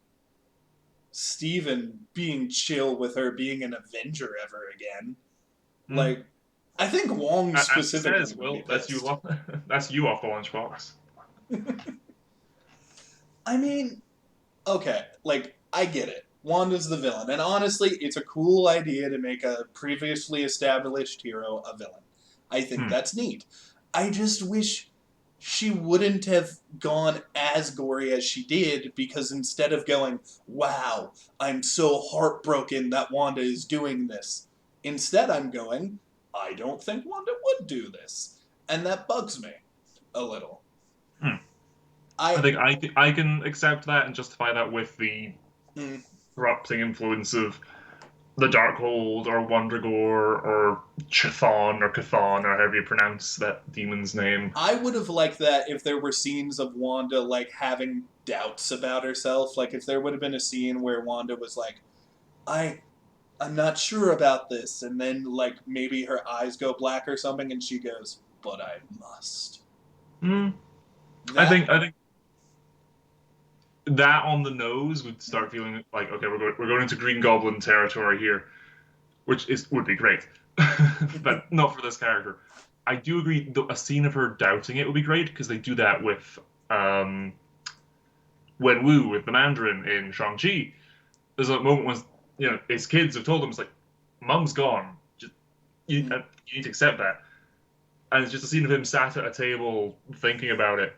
Steven being chill with her being an Avenger ever again. Mm. Like, I think Wong As he specifically says, would be well, that's you pissed. off. That's you off the lunchbox. I mean, okay, like, I get it. Wanda's the villain, and honestly, it's a cool idea to make a previously established hero a villain. I think Hmm. that's neat. I just wish she wouldn't have gone as gory as she did, because instead of going, wow, I'm so heartbroken that Wanda is doing this, instead I'm going, I don't think Wanda would do this. And that bugs me a little. Hmm. I I. think I can accept that and justify that with the Mm, corrupting influence of the Darkhold or Wondergore or Chthon or Chthon or however you pronounce that demon's name. I would have liked that if there were scenes of Wanda like having doubts about herself. Like if there would have been a scene where Wanda was like, I I'm not sure about this, and then like maybe her eyes go black or something and she goes, but I must. Hmm. That I think that on the nose would start feeling like okay, we're going into Green Goblin territory here, which is would be great, but not for this character. I do agree. A scene of her doubting it would be great because they do that with um, Wen Wu with the Mandarin in Shang Chi. There's a moment when his kids have told him it's like, "Mum's gone. Just you need to accept that." And it's just a scene of him sat at a table thinking about it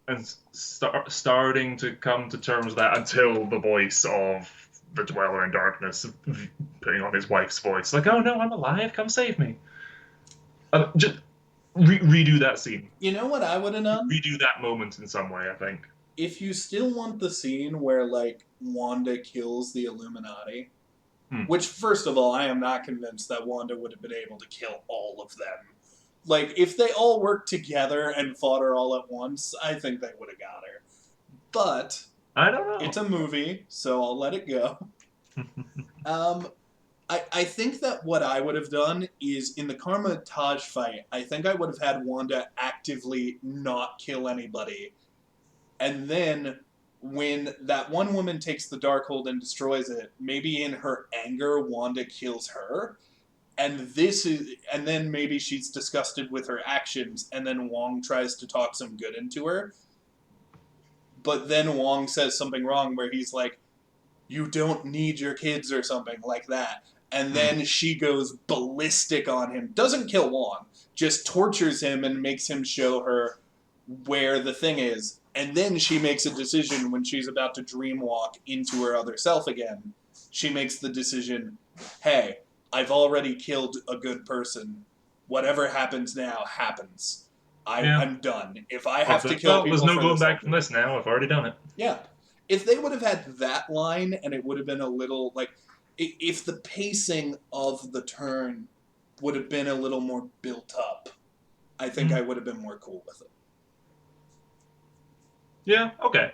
and starting to come to terms with that until the voice of the Dweller in Darkness putting on his wife's voice, like, "Oh no, I'm alive. Come save me." Just redo that scene. you know what I would have done? Redo that moment in some way. I think. If you still want the scene where like Wanda kills the Illuminati, Hmm. which first of all, I am not convinced that Wanda would have been able to kill all of them. Like, if they all worked together and fought her all at once, I think they would have got her. But I don't it's know. a movie, so I'll let it go. Um, I think that what I would have done is in the Karma Taj fight, I think I would have had Wanda actively not kill anybody. And then when that one woman takes the Darkhold and destroys it, maybe in her anger, Wanda kills her. And then maybe she's disgusted with her actions, and then Wong tries to talk some good into her. But then Wong says something wrong where he's like, you don't need your kids or something like that. And Hmm. then she goes ballistic on him. Doesn't kill Wong, just tortures him and makes him show her where the thing is. And then she makes a decision when she's about to dream walk into her other self again. She makes the decision, hey, I've already killed a good person. Whatever happens now happens. Yeah. I'm done. If I have to kill Well, there's people no for going this, I'll back from do it. this now. I've already done it. Yeah. If they would have had that line and it would have been a little like if the pacing of the turn would have been a little more built up, I think Hmm. I would have been more cool with it. Yeah. Okay.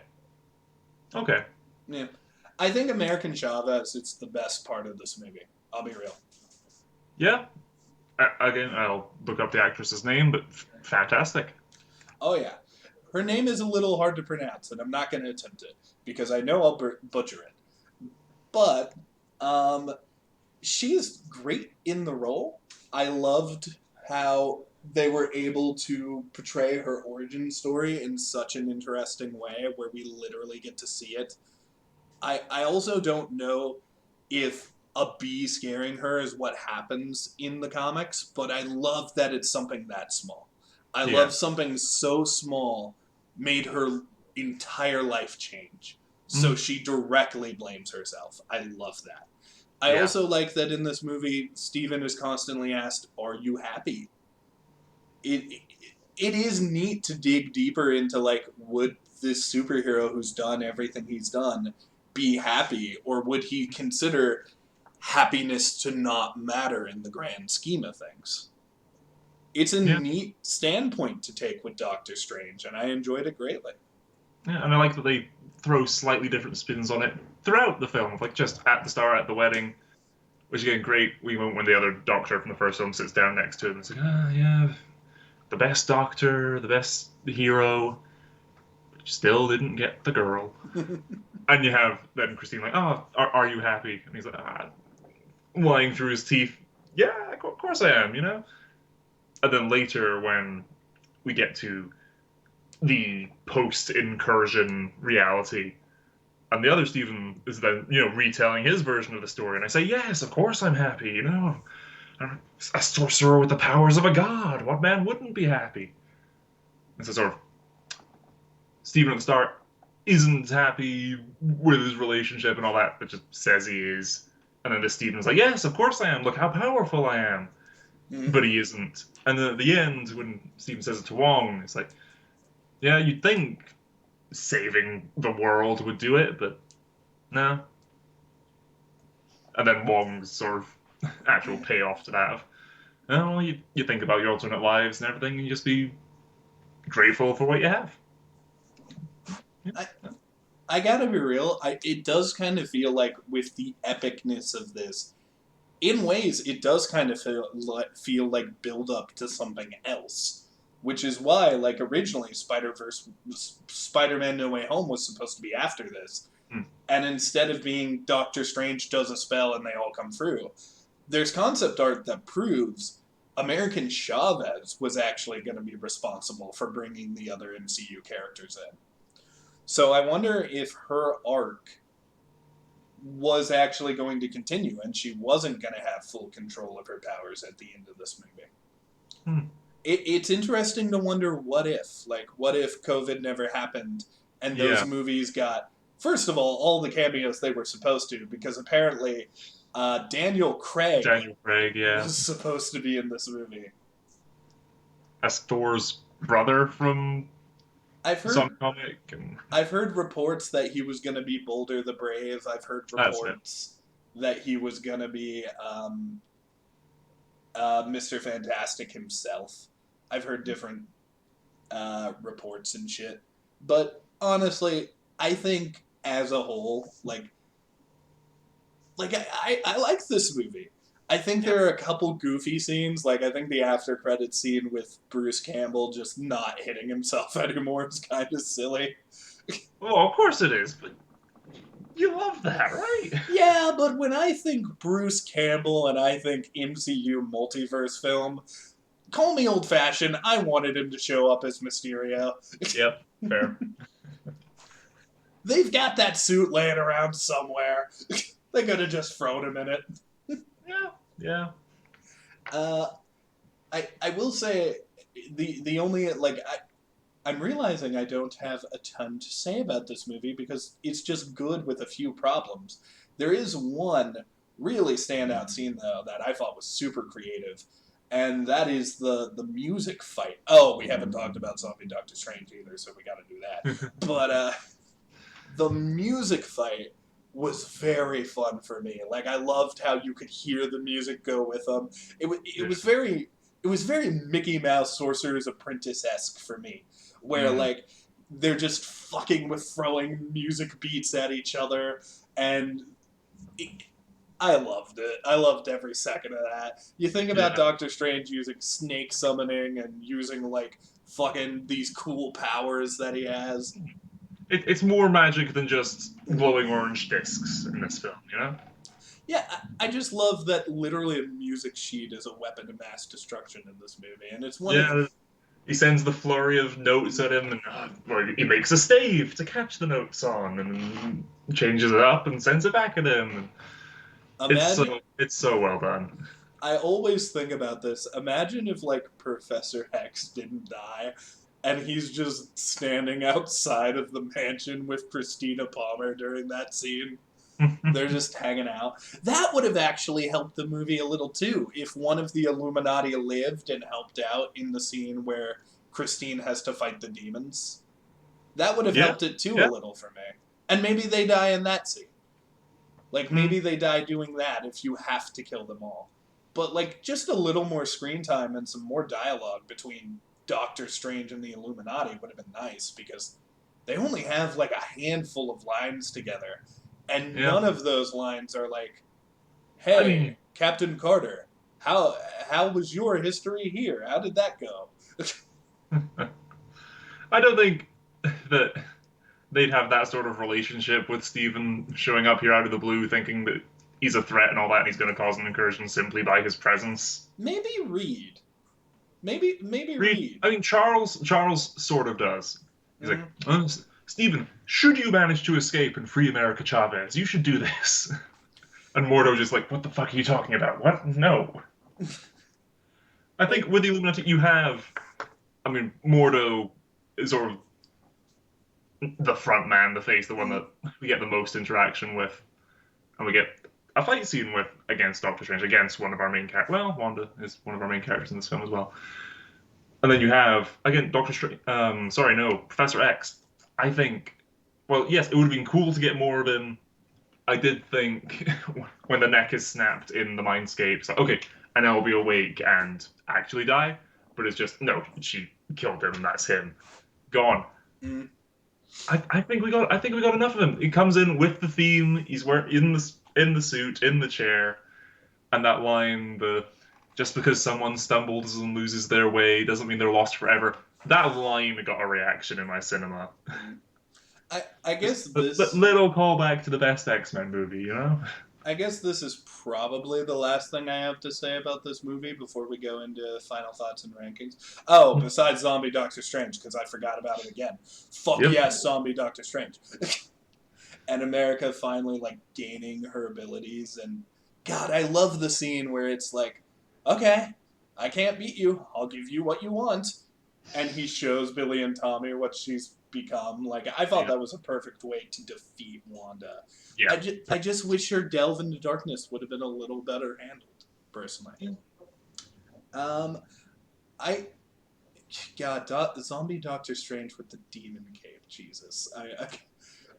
Okay. Yeah. I think American Chavez it's the best part of this movie. I'll be real. Yeah. Again, I'll look up the actress's name, but fantastic. Oh yeah. Her name is a little hard to pronounce and I'm not going to attempt it because I know I'll butcher it. But um she is great in the role. I loved how they were able to portray her origin story in such an interesting way where we literally get to see it. I also don't know if a bee scaring her is what happens in the comics, but I love that it's something that small. I Yeah. love something so small made her entire life change. So Mm. she directly blames herself. I love that. I Yeah. also like that in this movie, Steven is constantly asked, "Are you happy?" It it is neat to dig deeper into like, would this superhero who's done everything he's done be happy, or would he consider happiness to not matter in the grand scheme of things? It's a Yeah. neat standpoint to take with Doctor Strange, and I enjoyed it greatly. Yeah. And I like that they throw slightly different spins on it throughout the film, like just at the start at the wedding, which again, great. We moment when the other Doctor from the first film sits down next to him. It's like, ah, yeah. the best doctor, the best hero, but still didn't get the girl. And you have then Christine like, oh, are you happy? And he's like, lying through his teeth. Yeah, of course I am, you know? And then later when we get to the post-incursion reality, and the other Stephen is then, retelling his version of the story, and I say, yes, of course I'm happy, I'm a sorcerer with the powers of a god. What man wouldn't be happy? And so sort of Stephen at the start isn't happy with his relationship and all that, but just says he is. And then this Stephen's like, yes, of course I am. Look how powerful I am. But he isn't. And then at the end, when Stephen says it to Wong, it's like, yeah, you'd think saving the world would do it, but no. And then Wong's sort of actual payoff to that of, oh, well, you think about your alternate lives and everything, and you just be grateful for what you have. Yeah. I gotta be real, it does kind of feel like with the epicness of this, in ways, it does kind of feel like build up to something else. Which is why, like, originally Spider-Man No Way Home was supposed to be after this. And instead of being Doctor Strange does a spell and they all come through, there's concept art that proves American Chavez was actually going to be responsible for bringing the other MCU characters in. So I wonder if her arc was actually going to continue and she wasn't going to have full control of her powers at the end of this movie. It's interesting to wonder what if COVID never happened and those movies got, first of all the cameos they were supposed to, because apparently Daniel Craig was supposed to be in this movie. As Thor's brother from some comic. I've heard reports that he was going to be Boulder the Brave. I've heard reports that he was going to be Mr. Fantastic himself. I've heard different reports and shit. But honestly, I think as a whole, I like this movie. I think there are a couple goofy scenes. Like, I think the after credits scene with Bruce Campbell just not hitting himself anymore is kind of silly. Well, of course it is, but you love that, right? Yeah, but when I think Bruce Campbell and I think MCU multiverse film, call me old-fashioned, I wanted him to show up as Mysterio. Yep, fair. They've got that suit laying around somewhere. They could have just thrown him in it. Yeah. I will say the only I'm realizing I don't have a ton to say about this movie because it's just good with a few problems. There is one really standout scene though that I thought was super creative, and that is the music fight. Oh, we haven't talked about Zombie Doctor Strange either, so we got to do that. But the music fight was very fun for me. Like, I loved how you could hear the music go with them. It was very Mickey Mouse Sorcerer's Apprentice-esque for me, where they're just fucking with throwing music beats at each other, and I loved it. I loved every second of that. You think about Doctor Strange using snake summoning and using fucking these cool powers that he has. It's more magic than just glowing orange discs in this film, you know? Yeah, I just love that literally a music sheet is a weapon of mass destruction in this movie, and it's one he sends the flurry of notes at him, and he makes a stave to catch the notes on, and then changes it up and sends it back at him. It's so well done. I always think about this. Imagine if Professor X didn't die, and he's just standing outside of the mansion with Christina Palmer during that scene. They're just hanging out. That would have actually helped the movie a little too, if one of the Illuminati lived and helped out in the scene where Christine has to fight the demons. That would have helped it too a little for me. And maybe they die in that scene. Maybe they die doing that if you have to kill them all. But just a little more screen time and some more dialogue between Doctor Strange and the Illuminati would have been nice, because they only have a handful of lines together. And none of those lines are hey, Captain Carter, how was your history here? How did that go? I don't think that they'd have that sort of relationship with Stephen showing up here out of the blue, thinking that he's a threat and all that, and he's going to cause an incursion simply by his presence. Maybe Reed. Maybe Reed, Reed. I mean, Charles sort of does. He's like, Mhm. Stephen, should you manage to escape and free America Chavez, you should do this. And Mordo just like, what the fuck are you talking about? What? No. I think with the Illuminati, you have, I mean, Mordo is sort of the front man, the face, the one that we get the most interaction with, and we get a fight scene with against Doctor Strange, against one of our main characters. Well, Wanda is one of our main characters in this film as well. And then you have again Doctor Strange. Sorry, no, Professor X. I think. Well, yes, it would have been cool to get more of him. I did think when the neck is snapped in the Mindscape, so okay, and I'll be awake and actually die. But it's just no, she killed him. That's him, gone. Mm. I think we got. I think we got enough of him. He comes in with the theme. He's wearing in the suit, in the chair, and that line, the just because someone stumbles and loses their way doesn't mean they're lost forever. That line got a reaction in my cinema. I guess The this little callback to the best X-Men movie, you know? I guess this is probably the last thing I have to say about this movie before we go into final thoughts and rankings. Oh, besides Zombie Doctor Strange, because I forgot about it again. Fuck Yep. yes, Zombie Doctor Strange. And America finally like gaining her abilities, and God, I love the scene where it's like, okay, I can't beat you. I'll give you what you want. And he shows Billy and Tommy what she's become. Like, I thought Yeah. that was a perfect way to defeat Wanda. Yeah. I just wish her Delve into Darkness would have been a little better handled, personally. Um, I, God, Zombie Doctor Strange with the demon cape, Jesus.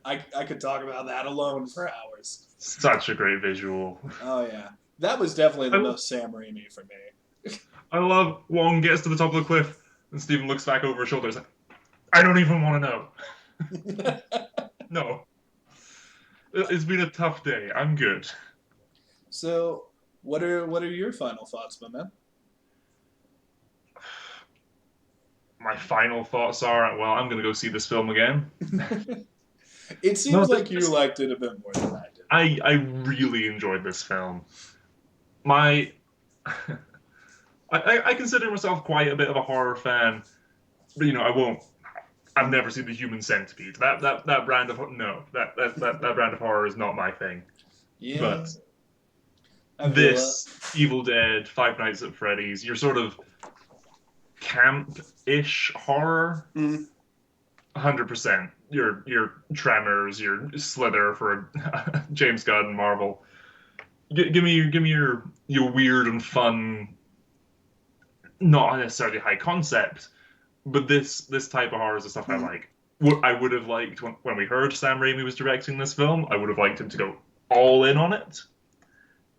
I could talk about that alone for hours. Such a great visual. Oh, yeah. That was definitely the I- most Sam Raimi for me. I love Wong gets to the top of the cliff and Stephen looks back over his shoulder. He's like, I don't even want to know. No. It's been a tough day. I'm good. So, what are your final thoughts, my man? My final thoughts are, well, I'm going to go see this film again. It seems No, like you liked it a bit more than I did. I really enjoyed this film. My I consider myself quite a bit of a horror fan, but I've never seen the Human Centipede. That brand of no, that brand of horror is not my thing. Yeah. But I feel this Evil Dead, Five Nights at Freddy's, your sort of camp-ish horror, that. 100%. Your Tremors, your Slither for James Gunn and Marvel. Give me your weird and fun, not necessarily high concept, but this type of horror is the stuff I like. What I would have liked when we heard Sam Raimi was directing this film, I would have liked him to go all in on it.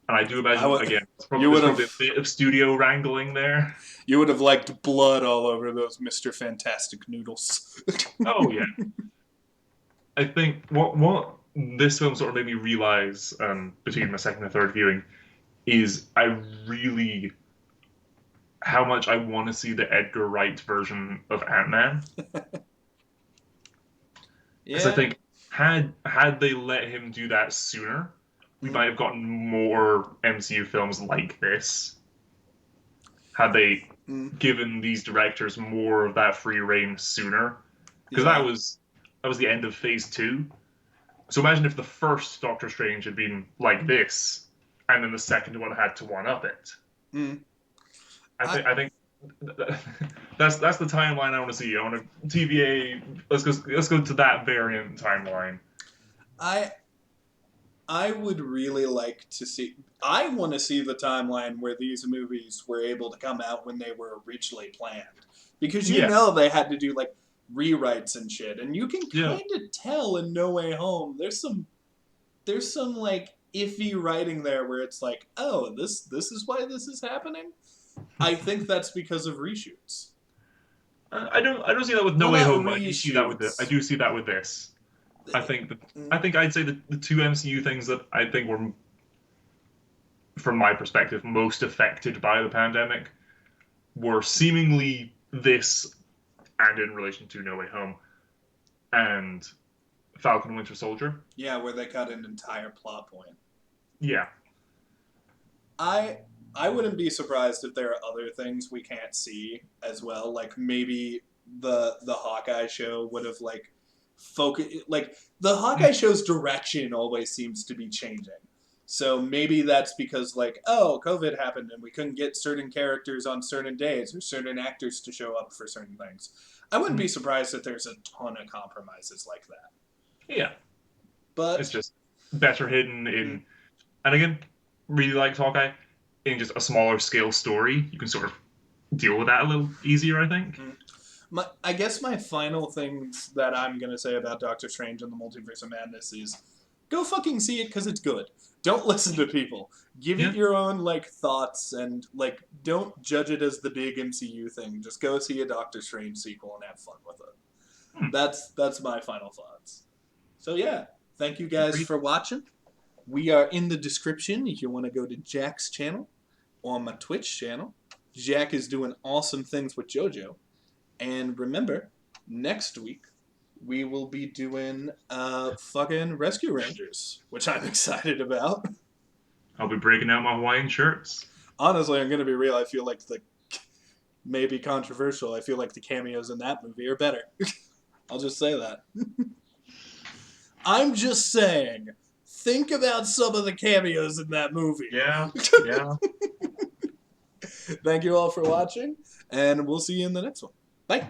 And I do imagine, again, there's probably a bit of studio wrangling there. You would have liked blood all over those Mr. Fantastic noodles. Oh, yeah. I think what this film sort of made me realize between my second and third viewing is how much I want to see the Edgar Wright version of Ant-Man. Because I think had they let him do that sooner, we might have gotten more MCU films like this. Had they given these directors more of that free reign sooner, because that was the end of Phase 2. So imagine if the first Doctor Strange had been like this, and then the second one had to one up it. I think that's the timeline I want to see. I want to TVA. Let's go to that variant timeline. I would really like to see. I want to see the timeline where these movies were able to come out when they were originally planned, because you know they had to do like rewrites and shit, and you can kind of tell in No Way Home there's some like iffy writing there where it's like, oh, this is why this is happening. I think that's because of reshoots. I don't see that with No Way Home. I do see that with this. I do see that with this. I think I'd say the two MCU things that I think were, from my perspective, most affected by the pandemic were seemingly this, and in relation to No Way Home and Falcon and Winter Soldier. Yeah, where they cut an entire plot point. Yeah. I wouldn't be surprised if there are other things we can't see as well. Like maybe the Hawkeye show would have like like the Hawkeye show's direction always seems to be changing. So maybe that's because like, oh, COVID happened and we couldn't get certain characters on certain days or certain actors to show up for certain things. I wouldn't be surprised if there's a ton of compromises like that. Yeah. But It's just better hidden in, and again, really like Hawkeye, in just a smaller scale story. You can sort of deal with that a little easier, I think. I guess my final things that I'm going to say about Doctor Strange and the Multiverse of Madness is go fucking see it because it's good. Don't listen to people. Give it your own like thoughts and like don't judge it as the big MCU thing. Just go see a Doctor Strange sequel and have fun with it. That's my final thoughts. So yeah, thank you guys for watching. We are in the description if you want to go to Jack's channel or my Twitch channel. Jack is doing awesome things with JoJo. And remember, next week we will be doing fucking Rescue Rangers, which I'm excited about. I'll be breaking out my Hawaiian shirts. Honestly, I'm going to be real. I feel like maybe controversial, I feel like the cameos in that movie are better. I'll just say that. I'm just saying, think about some of the cameos in that movie. Yeah. Thank you all for watching, and we'll see you in the next one. Bye.